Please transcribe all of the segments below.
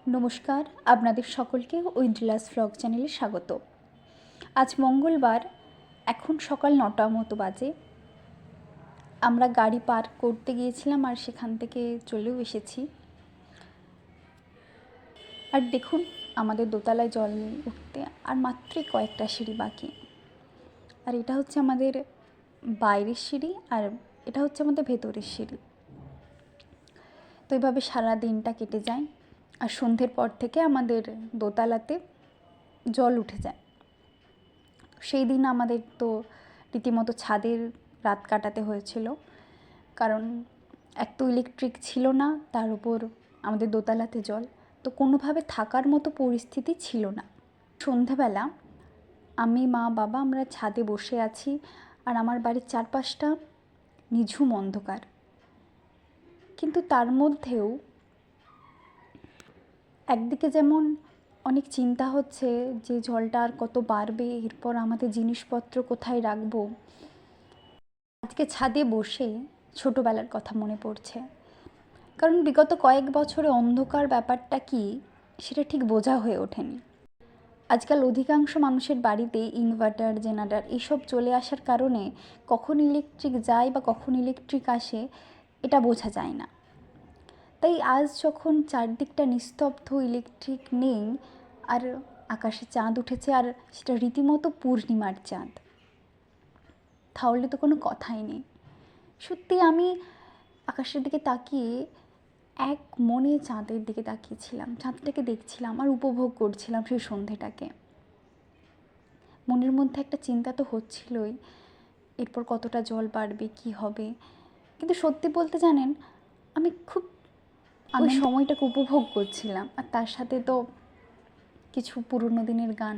নমস্কার, আপনাদের সকলকে উইন্ডলাস ভ্লগ চ্যানেলে স্বাগত। আজ মঙ্গলবার, এখন সকাল 9টা মতো বাজে। আমরা গাড়ি পার্ক করতে গিয়েছিলাম আর সেখান থেকে চলেও এসেছি। আর দেখুন, আমাদের দোতলায় জল উঠতে আর মাত্রই কয়েকটা সিঁড়ি বাকি। আর এটা হচ্ছে আমাদের বাইরের সিঁড়ি আর এটা হচ্ছে আমাদের ভেতরের সিঁড়ি। তো এইভাবে সারা দিনটা কেটে যায়। আর সন্ধ্যের পর থেকে আমাদের দোতলাতে জল উঠে যায়। সেই দিন আমাদের তো রীতিমতো ছাদের রাত কাটাতে হয়েছিল, কারণ এক তো ইলেকট্রিক ছিল না, তার উপর আমাদের দোতলাতে জল, তো কোনোভাবে থাকার মতো পরিস্থিতি ছিল না। সন্ধ্যাবেলা আমি, মা, বাবা আমরা ছাদে বসে আছি আর আমার বাড়ির চারপাশটা নিঝুম অন্ধকার। কিন্তু তার মধ্যেও একদিকে যেমন অনেক চিন্তা হচ্ছে যে জলটা আর কত বাড়বে, এরপর আমাদের জিনিসপত্র কোথায় রাখবো। আজকে ছাদে বসে ছোটোবেলার কথা মনে পড়ছে, কারণ বিগত কয়েক বছরে অন্ধকার ব্যাপারটা কি সেটা ঠিক বোঝা হয়ে ওঠেনি। আজকাল অধিকাংশ মানুষের বাড়িতে ইনভার্টার, জেনারেটর এইসব চলে আসার কারণে কখন ইলেকট্রিক যায় বা কখন ইলেকট্রিক আসে এটা বোঝা যায় না। তাই আজ যখন চারদিকটা নিস্তব্ধ, ইলেকট্রিক নেই, আর আকাশে চাঁদ উঠেছে আর সেটা রীতিমতো পূর্ণিমার চাঁদ, তাহলে তো কোনো কথাই নেই। সত্যি আমি আকাশের দিকে তাকিয়ে এক মনে চাঁদের দিকে তাকিয়েছিলাম, চাঁদটাকে দেখছিলাম আর উপভোগ করছিলাম সেই সন্ধেটাকে। মনের মধ্যে একটা চিন্তা তো হচ্ছিলই, এরপর কতটা জল বাড়বে, কি হবে। কিন্তু সত্যি বলতে জানেন, আমি খুব ওই সময়টাকে উপভোগ করছিলাম। আর তার সাথে তো কিছু পুরনো দিনের গান।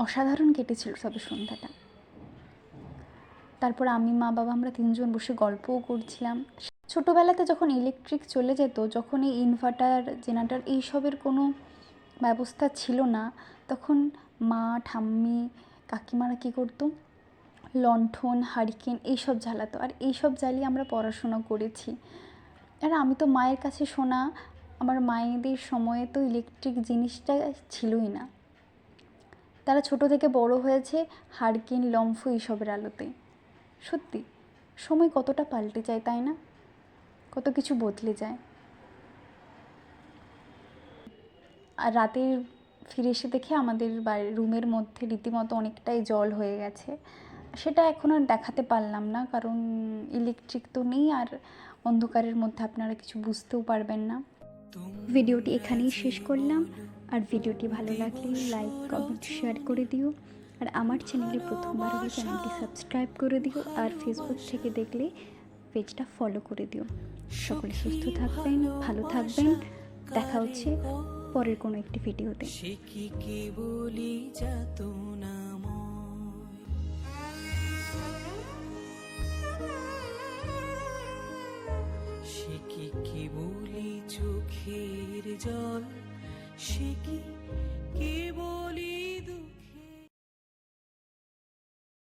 অসাধারণ কেটেছিল তবে সন্ধ্যাটা। তারপর আমি, মা, বাবা আমরা তিনজন বসে গল্পও করছিলাম। ছোটোবেলাতে যখন ইলেকট্রিক চলে যেত, যখন এই ইনভার্টার, জেনারেটর এইসবের কোনো ব্যবস্থা ছিল না, তখন মা, ঠাম্মি, কাকিমারা কী করতো, লণ্ঠন, হারিকেন এইসব জ্বালাতো, আর এইসব জ্বালিয়ে আমরা পড়াশোনা করেছি। আর আমি তো মায়ের কাছে শোনা, আমার মায়েদের সময়ে তো ইলেকট্রিক জিনিসটা ছিলই না। তারা ছোট থেকে বড় হয়েছে হারিকেন, লম্ফ এইসবের আলোতে। সত্যি সময় কতটা পাল্টে যায়, তাই না? কত কিছু বদলে যায়। আর রাতে ফিরে এসে দেখে আমাদের বাড়ির রুমের মধ্যে রীতিমতো অনেকটাই জল হয়ে গেছে। সেটা এখন আর দেখাতে পারলাম না, কারণ ইলেকট্রিক তো নেই, আর অন্ধকারের মধ্যে আপনারা কিছু বুঝতেও পারবেন না। ভিডিওটি এখানেই শেষ করলাম। আর ভিডিওটি ভালো লাগলে লাইক, কমেন্ট, শেয়ার করে দিও। আর আমার চ্যানেলে প্রথমবার হলে চ্যানেলটি সাবস্ক্রাইব করে দিও। আর ফেসবুক থেকে দেখলে পেজটা ফলো করে দিও। সকলে সুস্থ থাকবেন, ভালো থাকবেন। দেখা হচ্ছে পরের কোনো একটি ভিডিওতে। সে কি বলি চোখের জল, সে কি